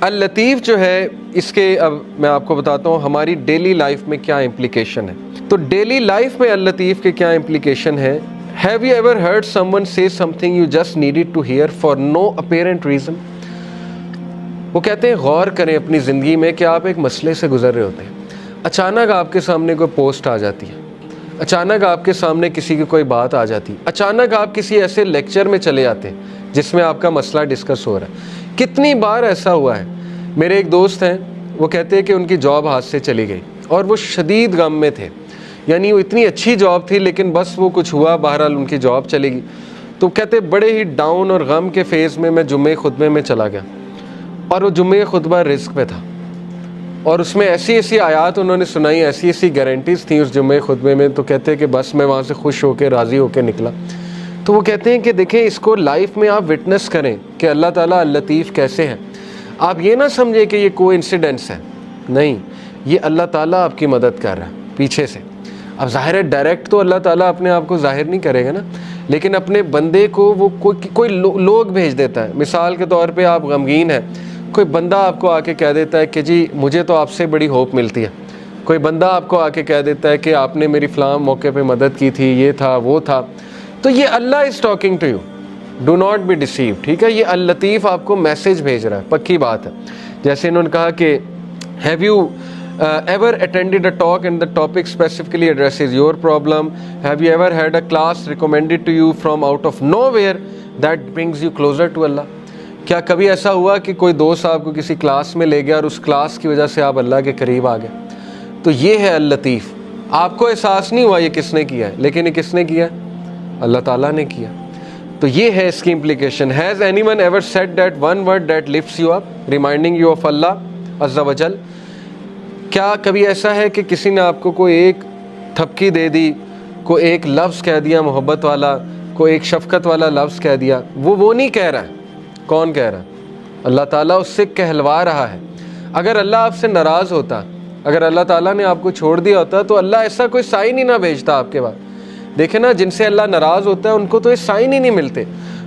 اللطیف جو ہے اس کے اب میں آپ کو بتاتا ہوں ہماری ڈیلی لائف میں کیا امپلیکیشن ہے. تو ڈیلی لائف میں اللطیف کے کیا امپلیکیشن ہے. Have you ever heard someone say something you just needed to hear for no apparent reason؟ وہ کہتے ہیں غور کریں اپنی زندگی میں کہ آپ ایک مسئلے سے گزر رہے ہوتے ہیں, اچانک آپ کے سامنے کوئی پوسٹ آ جاتی ہے, اچانک آپ کے سامنے کسی کی کوئی بات آ جاتی ہے, اچانک آپ کسی ایسے لیکچر میں چلے جاتے ہیں جس میں آپ کا مسئلہ ڈسکس ہو رہا ہے. کتنی بار ایسا ہوا ہے. میرے ایک دوست ہیں, وہ کہتے ہیں کہ ان کی جاب ہاتھ سے چلی گئی اور وہ شدید غم میں تھے. یعنی وہ اتنی اچھی جاب تھی لیکن بس وہ کچھ ہوا, بہرحال ان کی جاب چلے گی. تو کہتے بڑے ہی ڈاؤن اور غم کے فیز میں جمعہ خطبے میں چلا گیا, اور وہ جمعہ خطبہ رزق پہ تھا, اور اس میں ایسی ایسی آیات انہوں نے سنائی, ایسی ایسی گارنٹیز تھیں اس جمعہ خطبے میں. تو کہتے ہیں کہ بس میں وہاں سے خوش ہو کے راضی ہو کے نکلا. تو وہ کہتے ہیں کہ دیکھیں اس کو لائف میں آپ وٹنس کریں کہ اللہ تعالیٰ اللطیف کیسے ہے. آپ یہ نہ سمجھیں کہ یہ کوئی انسیڈنس ہے, نہیں, یہ اللہ تعالیٰ آپ کی مدد کر رہا ہے پیچھے سے. اب ظاہر ہے ڈائریکٹ تو اللہ تعالیٰ اپنے آپ کو ظاہر نہیں کرے گا نا, لیکن اپنے بندے کو وہ کوئی لوگ بھیج دیتا ہے. مثال کے طور پہ آپ غمگین ہیں, کوئی بندہ آپ کو آ کے کہہ دیتا ہے کہ جی مجھے تو آپ سے بڑی ہوپ ملتی ہے. کوئی بندہ آپ کو آ کے کہہ دیتا ہے کہ آپ نے میری فلاں موقع پہ مدد کی تھی, یہ تھا وہ تھا. تو یہ Allah is talking to you, do not be deceive. ٹھیک ہے, یہ اللطیف آپ کو میسج بھیج رہا ہے, پکی بات ہے. جیسے انہوں نے کہا کہ have you ever attended a talk and the topic specifically addresses your problem? Have you ever had a class recommended to you from out of nowhere that brings you closer to Allah? کیا کبھی ایسا ہوا کہ کوئی دوست آپ کو کسی کلاس میں لے گیا اور اس کلاس کی وجہ سے آپ اللہ کے قریب آ گئے؟ تو یہ ہے اللطیف. آپ کو احساس نہیں ہوا یہ کس نے کیا ہے, لیکن یہ کس نے کیا ہے؟ اللہ تعالیٰ نے کیا. تو یہ ہے اس کی implication. Has anyone ever said that one word that lifts you up, reminding you of Allah عز و جل؟ کیا کبھی ایسا ہے کہ کسی نے آپ کو کوئی ایک تھپکی دے دی, کوئی ایک لفظ کہہ دیا محبت والا, کوئی ایک شفقت والا لفظ کہہ دیا؟ وہ نہیں کہہ رہا ہے. کون کہہ رہا ہے؟ اللہ تعالیٰ اس سے کہلوا رہا ہے. اگر اللہ آپ سے ناراض ہوتا, اگر اللہ تعالیٰ نے آپ کو چھوڑ دیا ہوتا تو اللہ ایسا کوئی سائن ہی نہ بھیجتا آپ کے بعد. دیکھیں نا, جن سے اللہ ناراض ہوتا ہے ان کو تو یہ سائن ہی نہیں ملتے,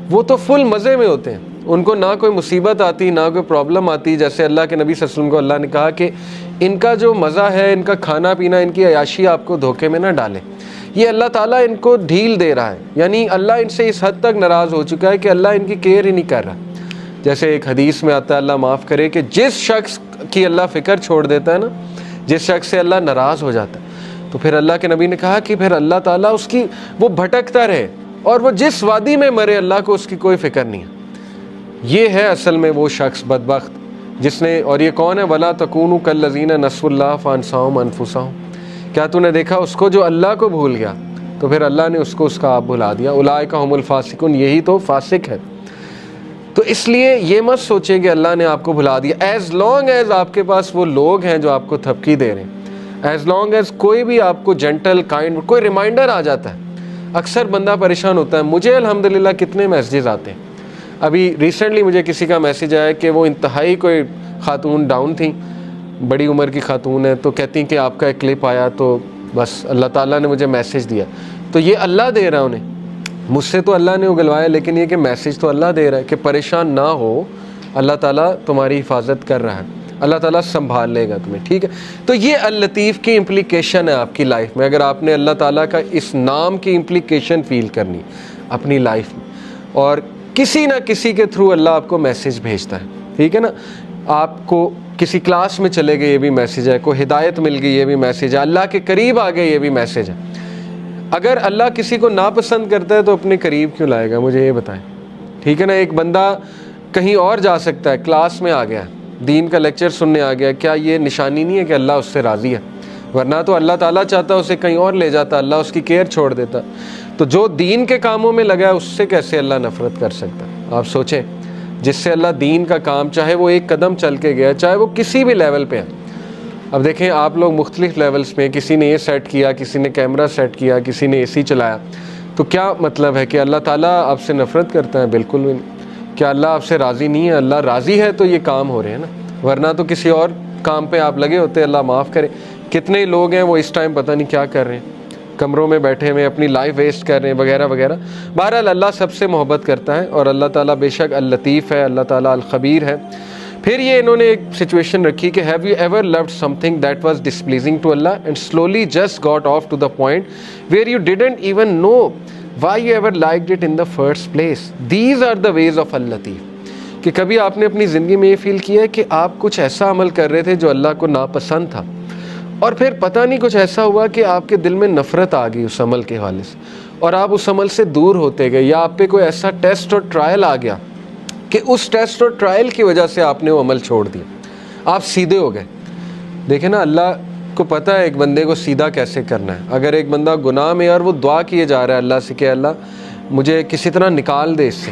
وہ تو فل مزے میں ہوتے ہیں, ان کو نہ کوئی مصیبت آتی نہ کوئی پرابلم آتی. جیسے اللہ کے نبی صلی اللہ علیہ وسلم کو اللہ نے کہا کہ ان کا جو مزہ ہے, ان کا کھانا پینا, ان کی عیاشی آپ کو دھوکے میں نہ ڈالے. یہ اللہ تعالیٰ ان کو ڈھیل دے رہا ہے, یعنی اللہ ان سے اس حد تک ناراض ہو چکا ہے کہ اللہ ان کی کیئر ہی نہیں کر رہا. جیسے ایک حدیث میں آتا ہے, اللہ معاف کرے, کہ جس شخص کی اللہ فکر چھوڑ دیتا ہے نا, جس شخص سے اللہ ناراض ہو جاتا ہے, تو پھر اللہ کے نبی نے کہا کہ پھر اللہ تعالیٰ اس کی وہ بھٹکتا رہے, اور وہ جس وادی میں مرے اللہ کو اس کی کوئی فکر نہیں ہے. یہ ہے اصل میں وہ شخص بدبخت جس نے, اور یہ کون ہے؟ وَلَا تَكُونُوا كَالَّذِينَ نَسُوا اللَّهَ فَأَنسَاهُمْ أَنفُسَهُمْ. کیا تو نے دیکھا اس کو جو اللہ کو بھول گیا تو پھر اللہ نے اس کو اس کا آپ بھلا دیا. اولئک هم الفاسقون, یہی تو فاسق ہے. تو اس لیے یہ مت سوچیں کہ اللہ نے آپ کو بھلا دیا. ایز لانگ ایز آپ کے پاس وہ لوگ ہیں جو آپ کو تھپکی دے رہے ہیں, ایز لانگ ایز کوئی بھی آپ کو جینٹل کائنڈ کوئی ریمائنڈر آ جاتا ہے. اکثر بندہ پریشان ہوتا ہے. مجھے الحمدللہ کتنے میسیجز آتے ہیں. ابھی ریسنٹلی مجھے کسی کا میسیج آیا کہ وہ انتہائی کوئی خاتون ڈاؤن تھیں, بڑی عمر کی خاتون ہے, تو کہتی ہیں کہ آپ کا ایک کلپ آیا تو بس اللہ تعالیٰ نے مجھے میسیج دیا. تو یہ اللہ دے رہا ہے انہیں, مجھ سے تو اللہ نے اگلوایا, لیکن یہ کہ میسیج تو اللہ دے رہا ہے کہ پریشان نہ ہو, اللہ تعالیٰ تمہاری حفاظت کر رہا ہے, اللہ تعالیٰ سنبھال لے گا تمہیں. ٹھیک ہے, تو یہ اللطیف کی امپلیکیشن ہے آپ کی لائف میں. اگر آپ نے اللہ تعالیٰ کا اس نام کی امپلیکیشن فیل کرنی اپنی لائف میں, اور کسی نہ کسی کے تھرو اللہ آپ کو میسیج بھیجتا ہے. ٹھیک ہے نا, آپ کو کسی کلاس میں چلے گئے یہ بھی میسیج ہے, کوئی ہدایت مل گئی یہ بھی میسیج ہے, اللہ کے قریب آ گئے یہ بھی میسیج ہے. اگر اللہ کسی کو ناپسند کرتا ہے تو اپنے قریب کیوں لائے گا, مجھے یہ بتائیں. ٹھیک ہے نا, ایک بندہ کہیں اور جا سکتا ہے, کلاس میں آ گیا, دین کا لیکچر سننے آ گیا, کیا یہ نشانی نہیں ہے کہ اللہ اس سے راضی ہے؟ ورنہ تو اللہ تعالیٰ چاہتا اسے کہیں اور لے جاتا, اللہ اس کی کیئر چھوڑ دیتا. تو جو دین کے کاموں میں لگا ہے اس سے کیسے اللہ نفرت کر سکتا ہے؟ آپ سوچیں, جس سے اللہ دین کا کام, چاہے وہ ایک قدم چل کے گیا, چاہے وہ کسی بھی لیول پہ ہے. اب دیکھیں آپ لوگ مختلف لیولز میں, کسی نے یہ سیٹ کیا, کسی نے کیمرہ سیٹ کیا, کسی نے اے سی چلایا, تو کیا مطلب ہے کہ اللہ تعالیٰ آپ سے نفرت کرتا ہے؟ بالکل بھی نہیں. کیا اللہ آپ سے راضی نہیں ہے؟ اللہ راضی ہے تو یہ کام ہو رہے ہیں نا, ورنہ تو کسی اور کام پہ آپ لگے ہوتے. اللہ معاف کرے, کتنے لوگ ہیں وہ اس ٹائم پتہ نہیں کیا کر رہے ہیں, کمروں میں بیٹھے ہوئے اپنی لائف ویسٹ کر رہے ہیں وغیرہ وغیرہ. بہرحال اللہ سب سے محبت کرتا ہے, اور اللہ تعالیٰ بے شک اللطیف ہے, اللہ تعالیٰ الخبیر ہے. پھر یہ انہوں نے ایک سچویشن رکھی کہ have you ever loved something that was displeasing to Allah and slowly just got off to the point where you didn't even know why you ever liked it in the first place. These are the ways of Al Latif. کہ کبھی آپ نے اپنی زندگی میں یہ فیل کیا ہے کہ آپ کچھ ایسا عمل کر رہے تھے جو اللہ کو ناپسند تھا, اور پھر پتہ نہیں کچھ ایسا ہوا کہ آپ کے دل میں نفرت آ گئی اس عمل کے حوالے سے, اور آپ اس عمل سے دور ہوتے گئے, یا آپ پہ کوئی ایسا ٹیسٹ اور ٹرائل آ گیا کہ اس ٹیسٹ اور ٹرائل کی وجہ سے آپ نے وہ عمل چھوڑ دیا, آپ سیدھے ہو گئے. دیکھیں نا, اللہ کو پتہ ہے ایک بندے کو سیدھا کیسے کرنا ہے. اگر ایک بندہ گناہ میں اور وہ دعا کیے جا رہا ہے اللہ سے کہ اللہ مجھے کسی طرح نکال دے اس سے,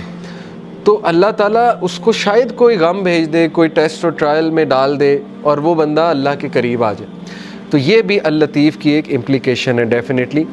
تو اللہ تعالیٰ اس کو شاید کوئی غم بھیج دے, کوئی ٹیسٹ اور ٹرائل میں ڈال دے, اور وہ بندہ اللہ کے قریب آ جائے. تو یہ بھی اللطیف کی ایک امپلیکیشن ہے ڈیفینیٹلی.